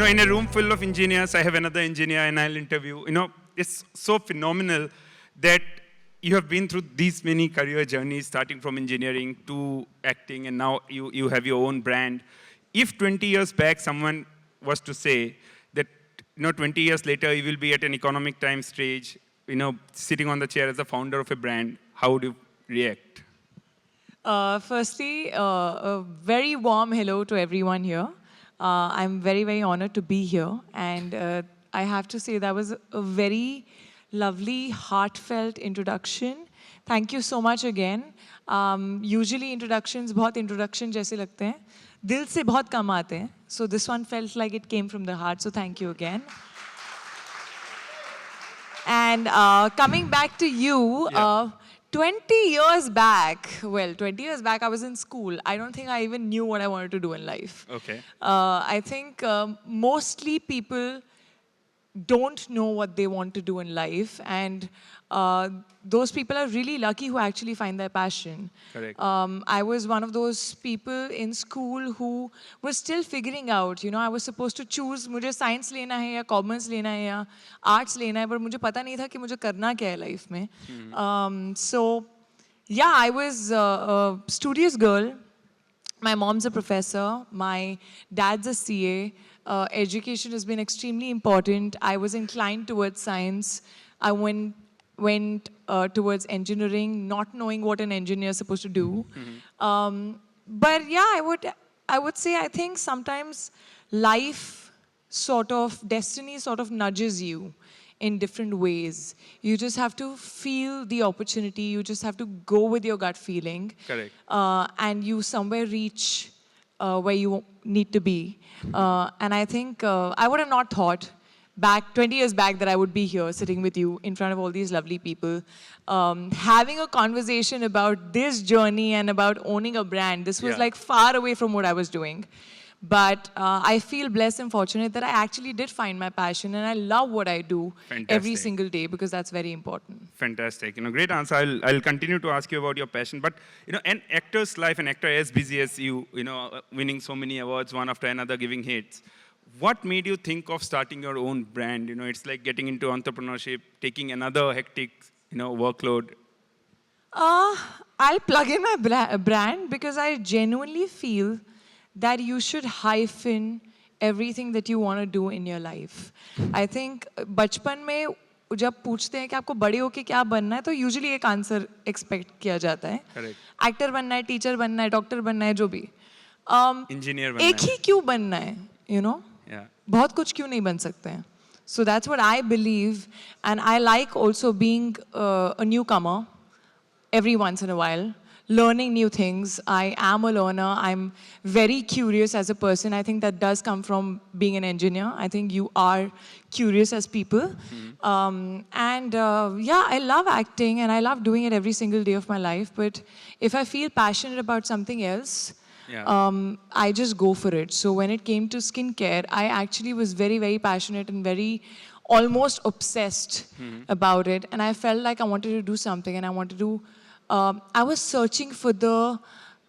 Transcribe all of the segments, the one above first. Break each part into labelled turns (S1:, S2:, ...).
S1: in a room full of engineers, I have another engineer and I'll interview. It's so phenomenal that you have been through these many career journeys, starting from engineering to acting, and now you have your own brand. If 20 years back someone was to say that 20 years later you will be at an economic time stage, sitting on the chair as the founder of a brand, how would you react?
S2: Firstly, a very warm hello to everyone here. I'm very, very honored to be here. And I have to say that was a very lovely, heartfelt introduction. Thank you so much again. Usually introductions बहुत introduction जैसे लगते हैं. दिल से बहुत कम आते हैं. So this one felt like it came from the heart. So thank you again. And coming back to you, 20 years back, well, 20 years back I was in school. I don't think I even knew what I wanted to do in life.
S1: Okay.
S2: I think mostly people don't know what they want to do in life, and those people are really lucky who actually find their passion.
S1: Correct.
S2: I was one of those people in school who was still figuring out, I was supposed to choose, मुझे science लेना है या commerce लेना है या arts लेना है, but मुझे पता नहीं था कि मुझे करना क्या है life में. So, yeah, I was a studious girl. My mom's a professor. My dad's a CA. Education has been extremely important. I was inclined towards science. I went towards engineering, not knowing what an engineer is supposed to do. But yeah, I would say I think sometimes life destiny sort of nudges you in different ways. You just have to feel the opportunity. You just have to go with your gut feeling.
S1: Correct.
S2: And you somewhere reach where you need to be. And I think I would have not thought 20 years back that I would be here sitting with you in front of all these lovely people, having a conversation about this journey and about owning a brand. This was like far away from what I was doing. But I feel blessed and fortunate that I actually did find my passion, and I love what I do every single day, because that's very important.
S1: Fantastic. Great answer. I'll continue to ask you about your passion. But, an actor's life, an actor as busy as you, winning so many awards, one after another, giving hits. What made you think of starting your own brand? It's like getting into entrepreneurship, taking another hectic, workload.
S2: I'll plug in my brand because I genuinely feel that you should hyphen everything that you want to do in your life. I think बचपन में जब पूछते हैं कि आपको बड़े होके क्या बनना है, तो usually एक आंसर एक्सपेक्ट किया जाता है. एक्टर बनना है, टीचर बनना है, डॉक्टर बनना है, जो भी.
S1: इंजीनियर बनना है.
S2: एक ही क्यों बनना है, बहुत कुछ क्यों नहीं बन सकते हैं. So that's what I believe, and I like also being a newcomer every once in a while. Learning new things. I am a learner. I'm very curious as a person. I think that does come from being an engineer. I think you are curious as people. Yeah, I love acting and I love doing it every single day of my life. But if I feel passionate about something else, I just go for it. So when it came to skincare, I actually was very, very passionate and very almost obsessed about it. And I felt like I wanted to do something, and I wanted to I was searching for the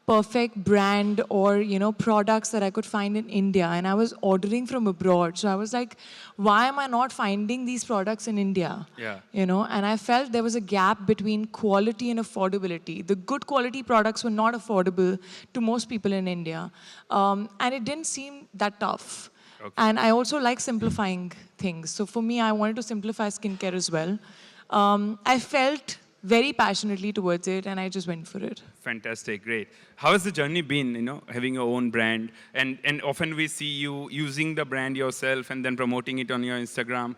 S2: perfect brand or, products that I could find in India, and I was ordering from abroad. So I was like, why am I not finding these products in India? And I felt there was a gap between quality and affordability. The good quality products were not affordable to most people in India. And it didn't seem that tough. Okay. And I also like simplifying things. So for me, I wanted to simplify skincare as well. I felt very passionately towards it, and I just went for it.
S1: Fantastic, great. How has the journey been, having your own brand? And often we see you using the brand yourself and then promoting it on your Instagram.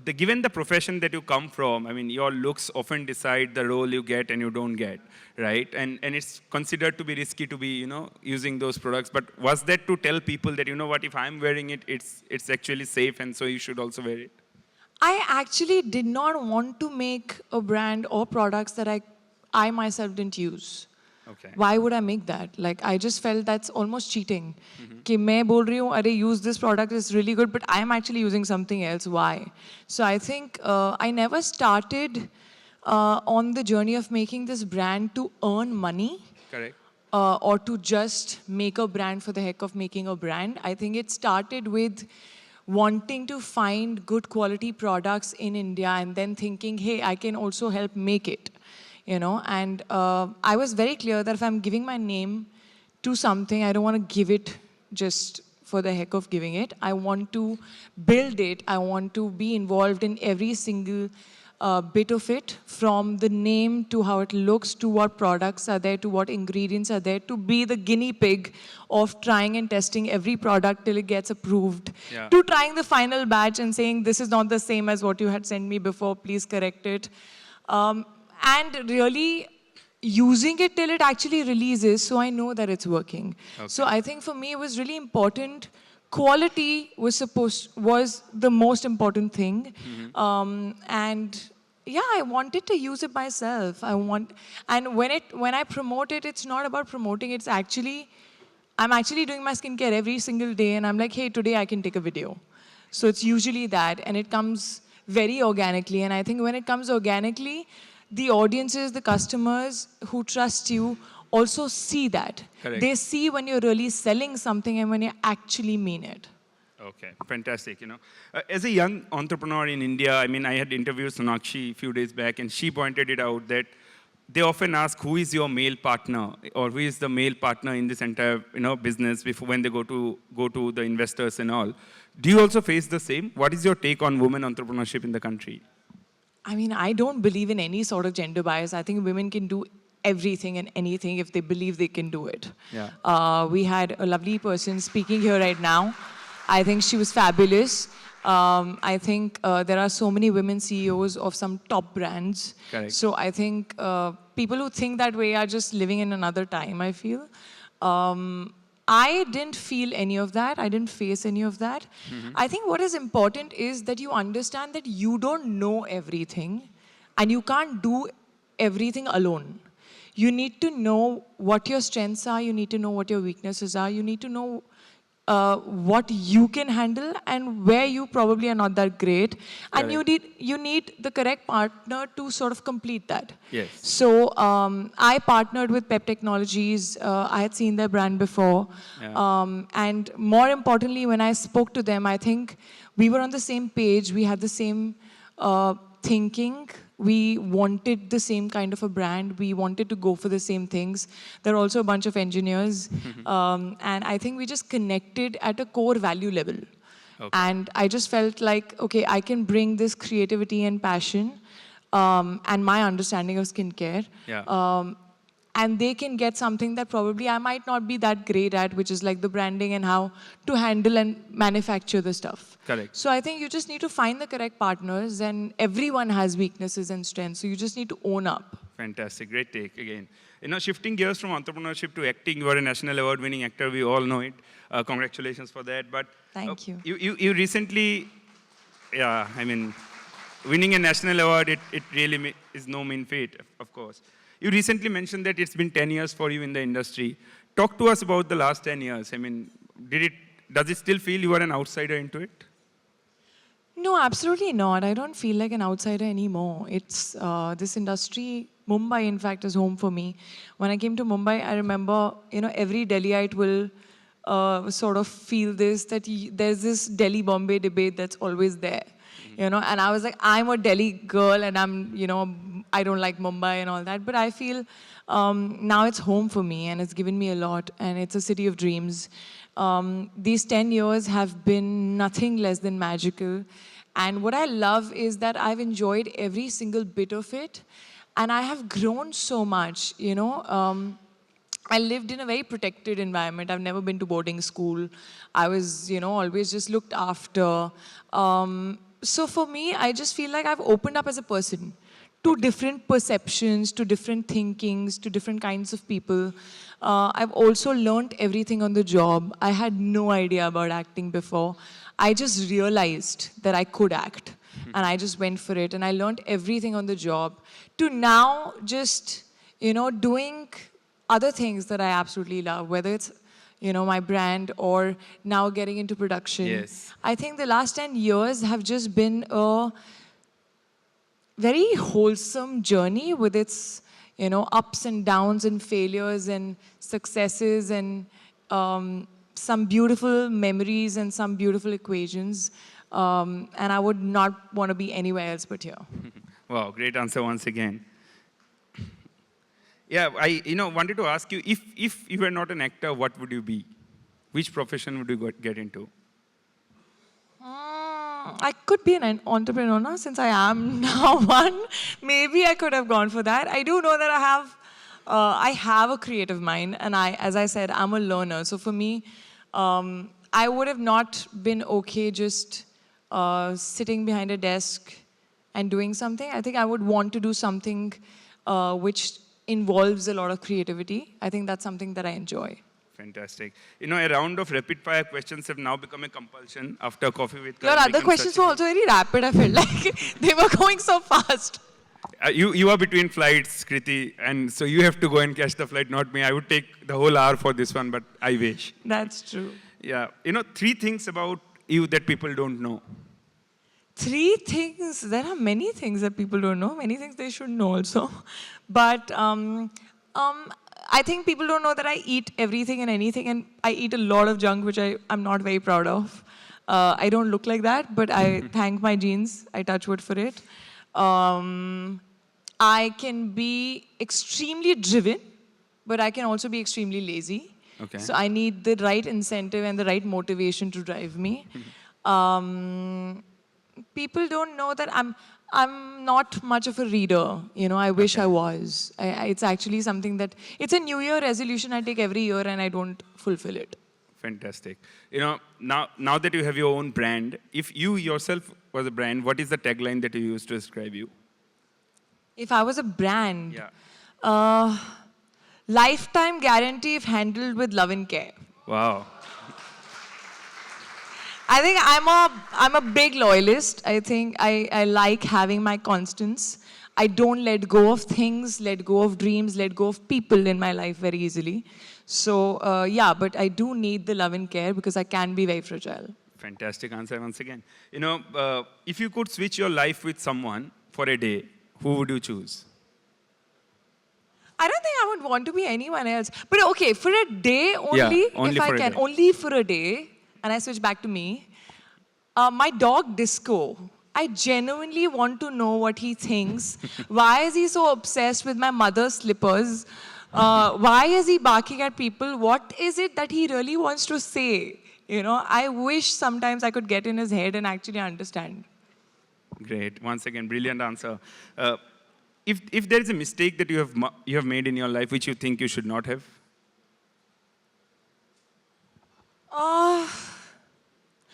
S1: Given the profession that you come from, your looks often decide the role you get and you don't get, right? And it's considered to be risky to be, using those products. But was that to tell people that, what, if I'm wearing it, it's actually safe, and so you should also wear it?
S2: I actually did not want to make a brand or products that I myself didn't use.
S1: Okay.
S2: Why would I make that? Like, I just felt that's almost cheating. कि मैं बोल रही हूँ, अरे, use this product, is really good, but I'm actually using something else. Why? So I think I never started on the journey of making this brand to earn money.
S1: Correct.
S2: or to just make a brand for the heck of making a brand. I think it started with wanting to find good quality products in India and then thinking, hey, I can also help make it, you know. And I was very clear that if I'm giving my name to something, I don't want to give it just for the heck of giving it. I want to build it. I want to be involved in every single bit of it, from the name to how it looks, to what products are there, to what ingredients are there, to be the guinea pig of trying and testing every product till it gets approved, to trying the final batch and saying, this is not the same as what you had sent me before, please correct it. And really using it till it actually releases, so I know that it's working. Okay. So I think for me it was really important. Quality was the most important thing. And yeah, I wanted to use it myself. And when I promote it, it's not about promoting. It's actually, I'm actually doing my skincare every single day, and I'm like, hey, today I can take a video. So it's usually that, and it comes very organically. And I think when it comes organically, the audiences, the customers who trust you also see that. Correct. They see when you're really selling something and when you actually mean it.
S1: Okay, fantastic. You know, as a young entrepreneur in India, I mean, I had interviewed Sonakshi a few days back, and she pointed it out that they often ask, who is your male partner, or who is the male partner in this entire, you know, business before, when they go to the investors and all. Do you also face the same? What is your take on women entrepreneurship in the country?
S2: I mean, I don't believe in any sort of gender bias. I think women can do everything and anything if they believe they can do it. Yeah. We had a lovely person speaking here right now. I think she was fabulous. I think there are so many women CEOs of some top brands. Correct. So I think people who think that way are just living in another time, I feel. I didn't feel any of that. I didn't face any of that. I think what is important is that you understand that you don't know everything and you can't do everything alone. You need to know what your strengths are. You need to know what your weaknesses are. You need to know what you can handle and where you probably are not that great. And you need the correct partner to sort of complete that. Yes. So I partnered with Pep Technologies. I had seen their brand before. Yeah. And more importantly, when I spoke to them, I think we were on the same page. We had the same thinking. We wanted the same kind of a brand. We wanted to go for the same things. There are also a bunch of engineers. And I think we just connected at a core value level. Okay. And I just felt like, okay, I can bring this creativity and passion and my understanding of skincare. Yeah. And they can get something that probably I might not be that great at, which is like the branding and how to handle and manufacture the stuff. Correct. So I think you just need to find the correct partners, and everyone has weaknesses and strengths, so you just need to own up. Fantastic, great take again. You know, shifting gears from entrepreneurship to acting, you are a national award-winning actor, we all know it. Congratulations for that. But thank you. You recently, yeah, I mean, winning a national award, it really is no mean feat, of course. You recently mentioned that it's been 10 years for you in the industry. Talk to us about the last 10 years. I mean, does it still feel you are an outsider into it? No, absolutely not. I don't feel like an outsider anymore. It's this industry, Mumbai, in fact, is home for me. When I came to Mumbai, I remember, you know, every Delhiite will sort of feel this, that there's this Delhi-Bombay debate that's always there. You know, and I was like, I'm a Delhi girl and I'm, you know, I don't like Mumbai and all that. But I feel now it's home for me and it's given me a lot, and it's a city of dreams. These 10 years have been nothing less than magical. And what I love is that I've enjoyed every single bit of it. And I have grown so much, you know. I lived in a very protected environment. I've never been to boarding school. I was, you know, always just looked after. So for me, I just feel like I've opened up as a person to different perceptions, to different thinkings, to different kinds of people. I've also learned everything on the job. I had no idea about acting before. I just realized that I could act, and I just went for it, and I learned everything on the job, to now just, you know, doing other things that I absolutely love, whether it's, you know, my brand or now getting into production. Yes. I think the last 10 years have just been a very wholesome journey with its, ups and downs and failures and successes and some beautiful memories and some beautiful equations. And I would not want to be anywhere else but here.
S1: Wow, great answer once again. Yeah, I wanted to ask you, if you were not an actor, what would you be? Which profession would you get into?
S2: I could be an entrepreneur now, since I am now one. Maybe I could have gone for that. I do know that I have a creative mind, and as I said, I'm a learner. So for me, I would have not been okay just sitting behind a desk and doing something. I think I would want to do something which involves a lot of creativity. I think that's something that I enjoy.
S1: Fantastic. A round of rapid-fire questions have now become a compulsion after Coffee with
S2: Your
S1: Karan
S2: other
S1: became
S2: questions
S1: such
S2: were
S1: a-
S2: also very rapid, I felt like. They were going so fast.
S1: You are between flights, Kriti, and so you have to go and catch the flight, not me. I would take the whole hour for this one, but I wish.
S2: That's true.
S1: Yeah. 3 things about you that people don't know.
S2: 3 things. There are many things that people don't know. Many things they should know also. But I think people don't know that I eat everything and anything, and I eat a lot of junk, which I'm not very proud of. I don't look like that, but I thank my genes. I touch wood for it. I can be extremely driven, but I can also be extremely lazy.
S1: Okay.
S2: So I need the right incentive and the right motivation to drive me. People don't know that I'm not much of a reader. I wish I was. It's actually something that, it's a New Year resolution I take every year and I don't fulfill it.
S1: Fantastic. Now that you have your own brand, if you yourself was a brand, what is the tagline that you use to describe you?
S2: If I was a brand,
S1: Yeah.
S2: lifetime guarantee if handled with love and care.
S1: Wow.
S2: I think I'm a big loyalist. I think I like having my constants. I don't let go of things, let go of dreams, let go of people in my life very easily. So yeah, but I do need the love and care because I can be very fragile.
S1: Fantastic answer once again. If you could switch your life with someone for a day, who would you choose?
S2: I don't think I would want to be anyone else. But okay, for a day only,
S1: Yeah, only
S2: if I
S1: for a
S2: can,
S1: day.
S2: only for a day, and I switch back to me, my dog Disco. I genuinely want to know what he thinks. Why is he so obsessed with my mother's slippers? Why is he barking at people? What is it that he really wants to say? I wish sometimes I could get in his head and actually understand.
S1: Great. Once again, brilliant answer. If there is a mistake that you have made in your life which you think you should not have,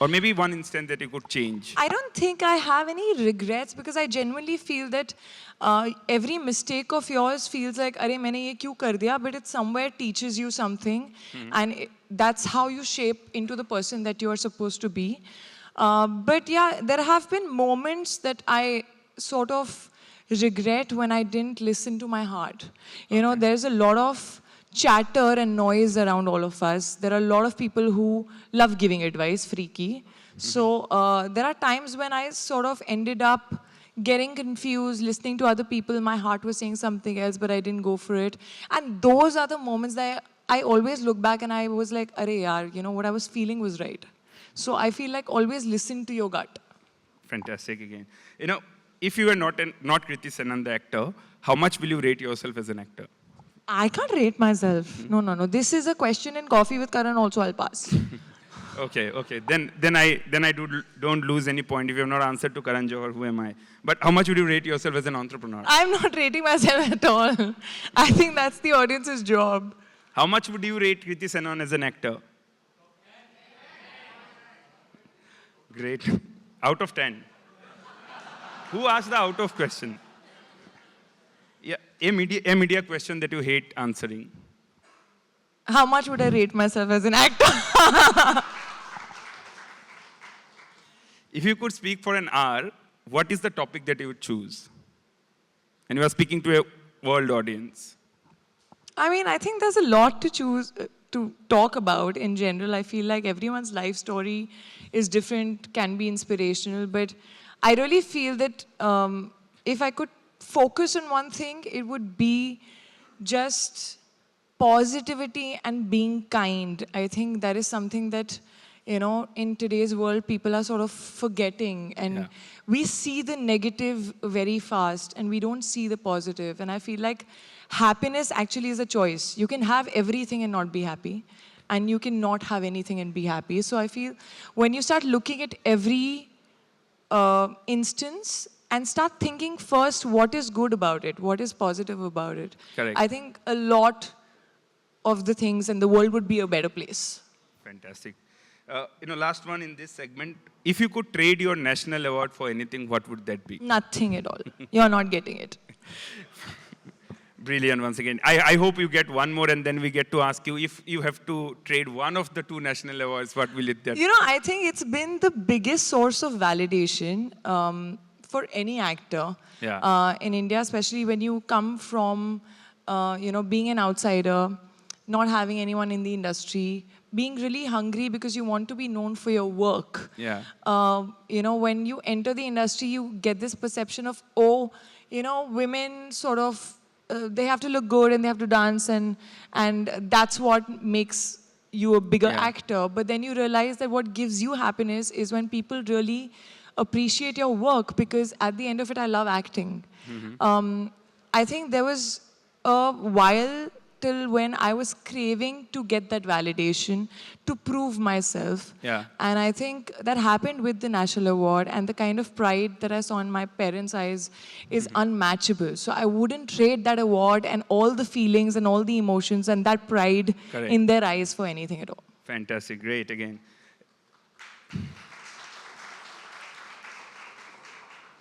S1: or maybe one instant that you could change.
S2: I don't think I have any regrets because I genuinely feel that every mistake of yours feels like, "Arey, maine ye kyun kar diya?" But it somewhere teaches you something, and that's how you shape into the person that you are supposed to be. But yeah, there have been moments that I sort of regret when I didn't listen to my heart. There's a lot of chatter and noise around all of us. There are a lot of people who love giving advice, freaky. So there are times when I sort of ended up getting confused, listening to other people. My heart was saying something else, but I didn't go for it. And those are the moments that I always look back and I was like, "Arey yaar, what I was feeling was right." So I feel like always listen to your gut.
S1: Fantastic again. If you were not Kriti Sanon, the actor, how much will you rate yourself as an actor?
S2: I can't rate myself. No. This is a question in Coffee with Karan also, I'll pass.
S1: Okay. Then I don't lose any point if you have not answered to Karan Johar. Who am I? But how much would you rate yourself as an entrepreneur?
S2: I'm not rating myself at all. I think that's the audience's job.
S1: How much would you rate Kriti Sanon as an actor? Great. Out of 10. Who asked the out of question? Yeah, a media question that you hate answering.
S2: How much would I rate myself as an actor?
S1: If you could speak for an hour, what is the topic that you would choose? And you are speaking to a world audience.
S2: I mean, I think there's a lot to choose to talk about in general. I feel like everyone's life story is different, can be inspirational, but I really feel that if I could focus on one thing, it would be just positivity and being kind. I think that is something that, in today's world, people are sort of forgetting. And we see the negative very fast and we don't see the positive. And I feel like happiness actually is a choice. You can have everything and not be happy. And you can not have anything and be happy. So I feel when you start looking at every instance and start thinking first what is good about it, what is positive about it.
S1: Correct.
S2: I think a lot of the things and the world would be a better place.
S1: Fantastic. Last one in this segment. If you could trade your national award for anything, what would that be?
S2: Nothing at all. You're not getting it.
S1: Brilliant once again. I hope you get one more and then we get to ask you if you have to trade one of the 2 national awards, what will it be?
S2: I think it's been the biggest source of validation for any actor in India, especially when you come from, being an outsider, not having anyone in the industry, being really hungry because you want to be known for your work.
S1: Yeah.
S2: When you enter the industry, you get this perception of, women sort of, they have to look good and they have to dance and that's what makes you a bigger actor. But then you realize that what gives you happiness is when people really appreciate your work, because at the end of it, I love acting. I think there was a while till when I was craving to get that validation, to prove myself.
S1: Yeah.
S2: And I think that happened with the National Award, and the kind of pride that I saw in my parents' eyes is unmatchable. So I wouldn't trade that award and all the feelings and all the emotions and that pride in their eyes for anything at all.
S1: Fantastic. Great again.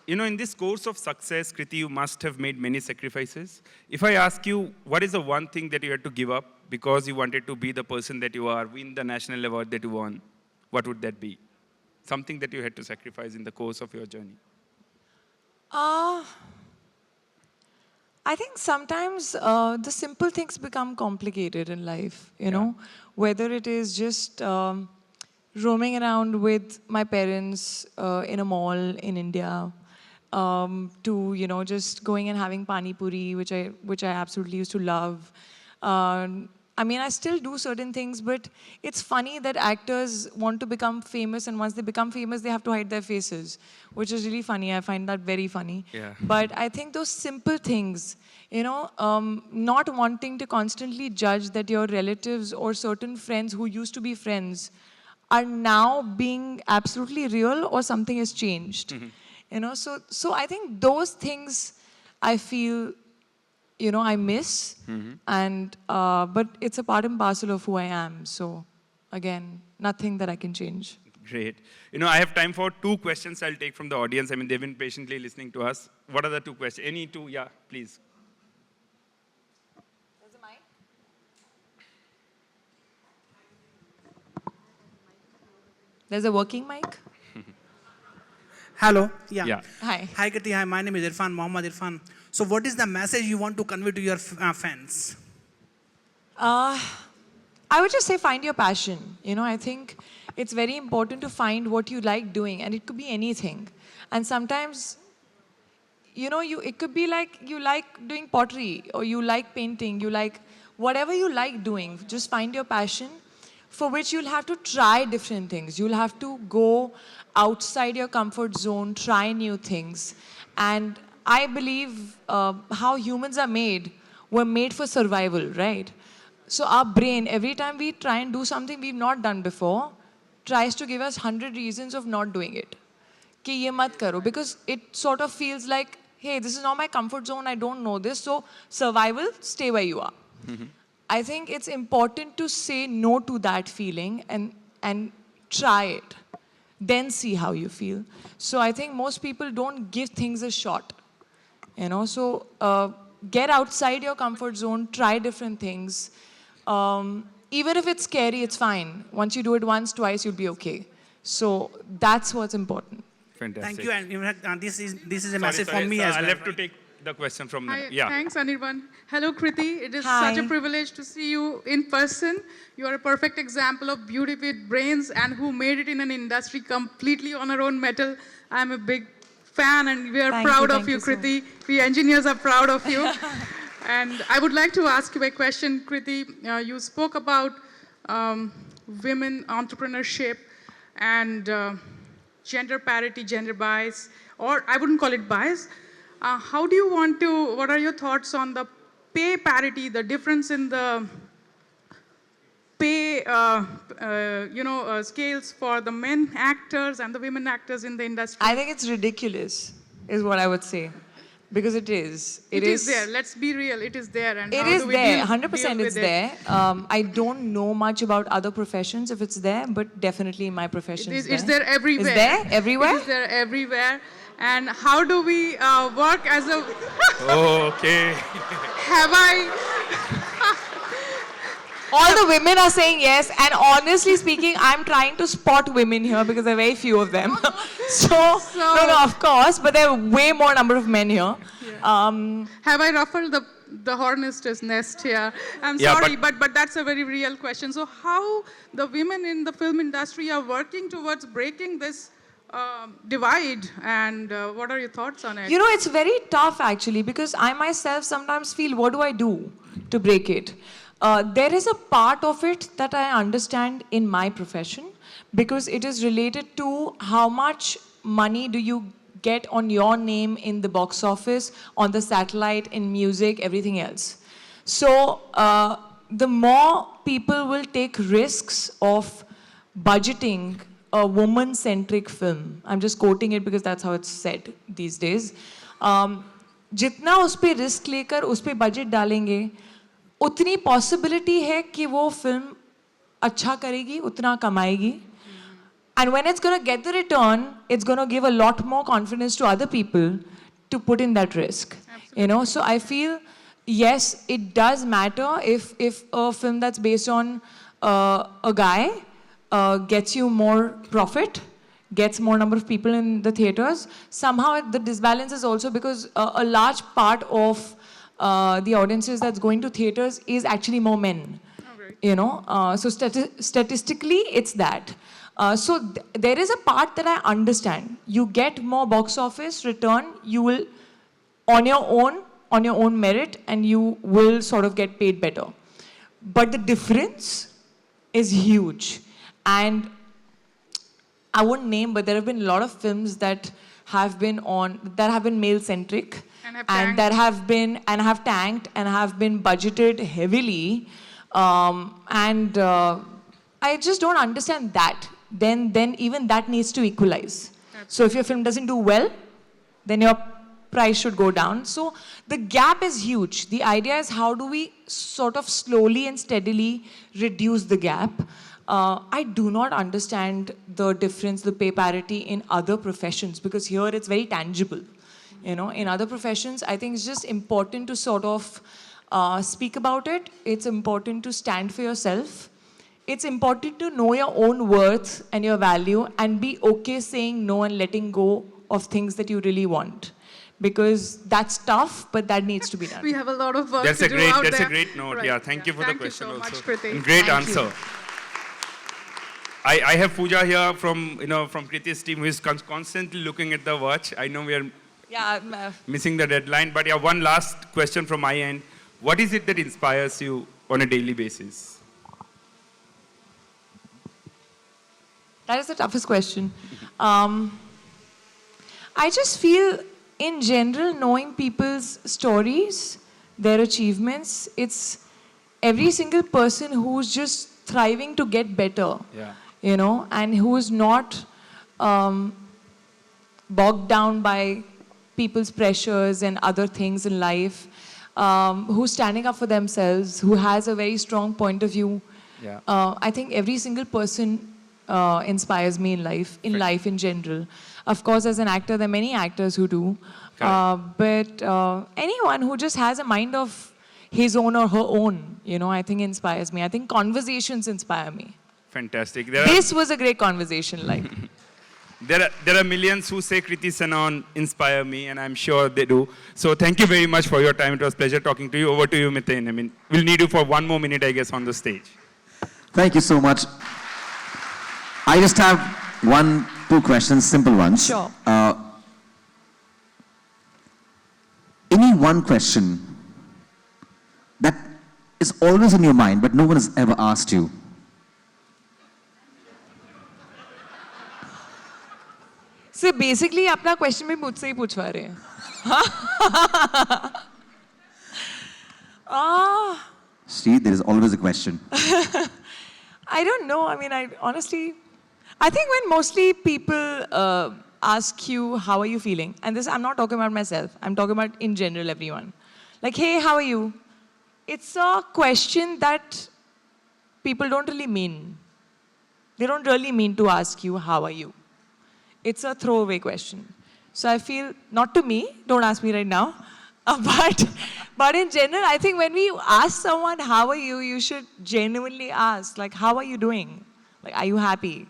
S1: In this course of success, Kriti, you must have made many sacrifices. If I ask you, what is the one thing that you had to give up because you wanted to be the person that you are, win the national award that you won, what would that be? Something that you had to sacrifice in the course of your journey.
S2: I think sometimes the simple things become complicated in life, whether it is just roaming around with my parents in a mall in India, to just going and having pani puri, which I absolutely used to love. I still do certain things, but it's funny that actors want to become famous, and once they become famous, they have to hide their faces, which is really funny. I find that very funny.
S1: Yeah.
S2: But I think those simple things, not wanting to constantly judge that your relatives or certain friends who used to be friends are now being absolutely real or something has changed. So I think those things I feel, I miss, and but it's a part and parcel of who I am. So again, nothing that I can change.
S1: Great. I have time for 2 questions I'll take from the audience. They've been patiently listening to us. What are the 2 questions? Any 2? Yeah, please.
S2: There's a mic. There's a working mic.
S3: Hello. Yeah.
S2: Hi.
S3: Hi, Kriti. Hi, my name is Irfan, Mohammad Irfan. So what is the message you want to convey to your fans?
S2: I would just say find your passion. I think it's very important to find what you like doing, and it could be anything. And sometimes, it could be like you like doing pottery, or you like painting, you like whatever you like doing. Just find your passion, for which you'll have to try different things. You'll have to go outside your comfort zone, try new things. And I believe how humans are made, we're made for survival, right? So our brain, every time we try and do something we've not done before, tries to give us 100 reasons of not doing it. Ki ye mat karo, because it sort of feels like, hey, this is not my comfort zone, I don't know this, so survival, stay where you are. I think it's important to say no to that feeling and try it. Then see how you feel. So I think most people don't give things a shot. So get outside your comfort zone, try different things. Even if it's scary, it's fine. Once you do it once, twice, you'll be okay. So that's what's important.
S1: Fantastic.
S3: Thank you. And in fact, this is a message from me as well.
S1: I'll have to take the question from
S4: Hi,
S1: yeah.
S4: Thanks, Anirban. Hello, Kriti. It is
S2: Hi.
S4: such a privilege to see you in person. You are a perfect example of beauty with brains and who made it in an industry completely on her own metal. I'm a big fan, and we are
S2: Thank
S4: proud
S2: you,
S4: of
S2: thank
S4: you,
S2: you so
S4: Kriti. We engineers are proud of you. And I would like to ask you a question, Kriti. You spoke about women entrepreneurship and gender parity, gender bias, or I wouldn't call it bias. How do you want to, what are your thoughts on the pay parity, the difference in the pay, scales for the men actors and the women actors in the industry?
S2: I think it's ridiculous, is what I would say. Because it is.
S4: It is there. Let's be real. It is there. And
S2: It
S4: how
S2: is
S4: do we
S2: there.
S4: deal
S2: 100%
S4: with
S2: it's
S4: it?
S2: there. I don't know much about other professions if it's there, but definitely in my profession
S4: It's there everywhere.
S2: It's there? Everywhere?
S4: It is there everywhere. And how do we work as a...
S1: Okay.
S4: Have I...
S2: All the women are saying yes, and honestly speaking, I'm trying to spot women here because there are very few of them. No, of course, but there are way more number of men here.
S4: Have I ruffled the hornet's nest here? I'm
S1: Yeah,
S4: sorry, but that's a very real question. So how the women in the film industry are working towards breaking this divide, and what are your thoughts on it?
S2: You know, it's very tough actually because I myself sometimes feel, what do I do to break it? There is a part of it that I understand in my profession because it is related to how much money do you get on your name in the box office, on the satellite, in music, everything else. So the more people will take risks of budgeting a woman-centric film, I'm just quoting it because that's how it's said these days, जितना उस पे risk लेकर उस पे budget डालेंगे उतनी possibility है कि वो फिल्म अच्छा करेगी उतना कमाएगी and when it's going to get the return it's going to give a lot more confidence to other people to put in that risk. Absolutely. You know, so I feel yes it does matter if a film that's based on a guy gets you more profit, gets more number of people in the theaters. Somehow the disbalance is also because a large part of the audiences that's going to theaters is actually more men. Okay. You know, so statistically it's that. So there is a part that I understand. You get more box office return, you will on your own merit, and you will sort of get paid better. But the difference is huge. And I won't name, but there have been a lot of films that have been male-centric and that have tanked and have been budgeted heavily. And I just don't understand that. Then even that needs to equalize. So if your film doesn't do well, then your price should go down. So the gap is huge. The idea is how do we sort of slowly and steadily reduce the gap. I do not understand the difference, the pay parity in other professions because here it's very tangible. You know, in other professions, I think it's just important to sort of speak about it. It's important to stand for yourself. It's important to know your own worth and your value and be okay saying no and letting go of things that you really want. Because that's tough, but that needs to be done.
S4: We have a lot of work
S1: That's
S4: to do out there.
S1: That's a great note.
S4: Right.
S1: Yeah, thank you for the
S4: Thank
S1: question
S4: you so
S1: also.
S4: much, Kriti.
S1: Great
S2: Thank
S1: answer.
S2: you.
S1: I have Pooja here from Kriti's team who is constantly looking at the watch. I know we are missing the deadline, but yeah, one last question from my end. What is it that inspires you on a daily basis?
S2: That is the toughest question. I just feel, in general, knowing people's stories, their achievements, it's every single person who's just thriving to get better, you know, and who's not bogged down by people's pressures and other things in life, who's standing up for themselves, who has a very strong point of view.
S1: Yeah.
S2: I think every single person inspires me in life in general. Of course, as an actor, there are many actors who do. But anyone who just has a mind of his own or her own, you know, I think inspires me. I think conversations inspire me.
S1: Fantastic.
S2: This was a great conversation, like.
S1: There are millions who say Kriti Sanon inspire me, and I'm sure they do. So thank you very much for your time. It was a pleasure talking to you. Over to you, Miten. I mean, we'll need you for one more minute, I guess, on the stage.
S5: Thank you so much. I just have two questions, simple ones.
S2: Sure.
S5: any one question that is always in your mind, but no one has ever asked you.
S2: So basically, अपना question भी मुझसे ही पूछवा रहे हैं.
S5: See, there is always a question.
S2: I don't know. I mean, honestly, I think when mostly people ask you, how are you feeling? And this, I'm not talking about myself. I'm talking about in general, everyone. Like, hey, how are you? It's a question that people don't really mean. They don't really mean to ask you, how are you? It's a throwaway question. So I feel, not to me, don't ask me right now, but in general, I think when we ask someone, how are you, you should genuinely ask, like, how are you doing? Like, are you happy?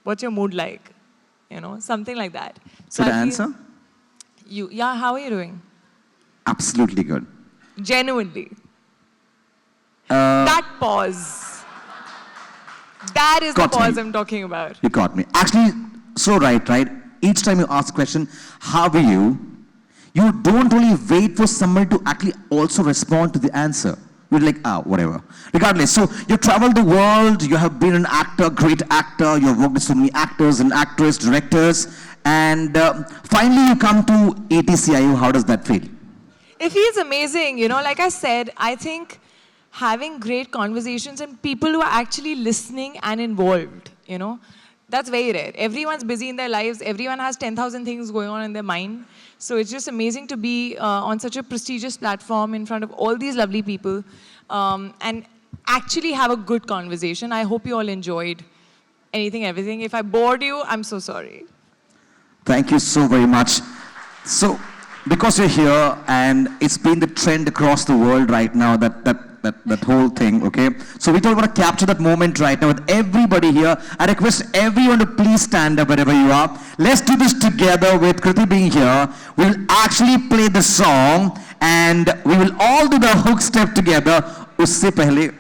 S2: What's your mood like? You know, something like that.
S5: So the
S2: I feel
S5: answer?
S2: Yeah, how are you doing?
S5: Absolutely good.
S2: Genuinely. That pause. That is the
S5: Got
S2: pause
S5: me.
S2: I'm talking about.
S5: You got me. Actually, so right? Each time you ask a question, how are you? You don't really wait for somebody to actually also respond to the answer. You're like, whatever. Regardless, so you traveled the world, you have been an actor, great actor, you have worked with so many actors and actors, directors, and finally you come to ATCIU. How does that feel?
S2: It feels amazing. You know, like I said, I think having great conversations and people who are actually listening and involved, you know, that's very rare. Everyone's busy in their lives. Everyone has 10,000 things going on in their mind. So it's just amazing to be on such a prestigious platform in front of all these lovely people and actually have a good conversation. I hope you all enjoyed anything, everything. If I bored you, I'm so sorry.
S5: Thank you so very much. So, because you're here and it's been the trend across the world right now, that whole thing, okay? So we don't want to capture that moment right now with everybody here. I request everyone to please stand up wherever you are. Let's do this together with Kriti being here. We'll actually play the song and we will all do the hook step together. Usse pehle,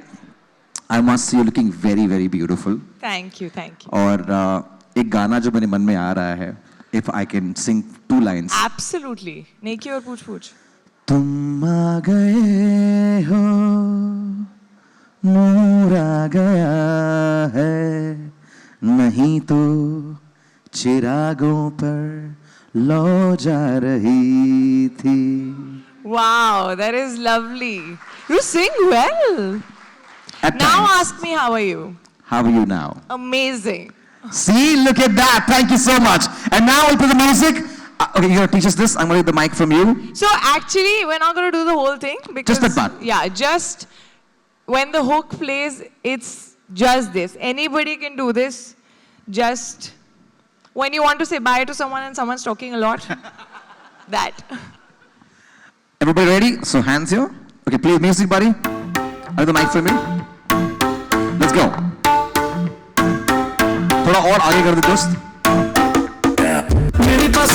S5: I must say you're looking very, very beautiful.
S2: Thank you, thank you.
S5: और एक गाना जो मेरे मन में आ रहा है, if I can sing 2 lines.
S2: Absolutely. Neki aur pooch pooch.
S5: तुम आ गए हो, नूर आ गया है, नहीं तो चिरागों पर लौ जा रही थी.
S2: Wow, that is lovely. You sing well.
S5: At
S2: Now
S5: times.
S2: ask me, how are you?
S5: How are you now?
S2: Amazing.
S5: See, look at that. Thank you so much. And now we'll put the music. Okay, you're going to teach us this. I'm going to get the mic from you.
S2: So actually, we're not going to do the whole thing because
S5: Just that part.
S2: Yeah, just when the hook plays, it's just this. Anybody can do this. Just when you want to say bye to someone and someone's talking a lot, that.
S5: Everybody ready? So hands here. Okay, play the music, buddy. I have the mic from you. Let's go. थोड़ा और आगे कर दे दोस्त. मेरे पास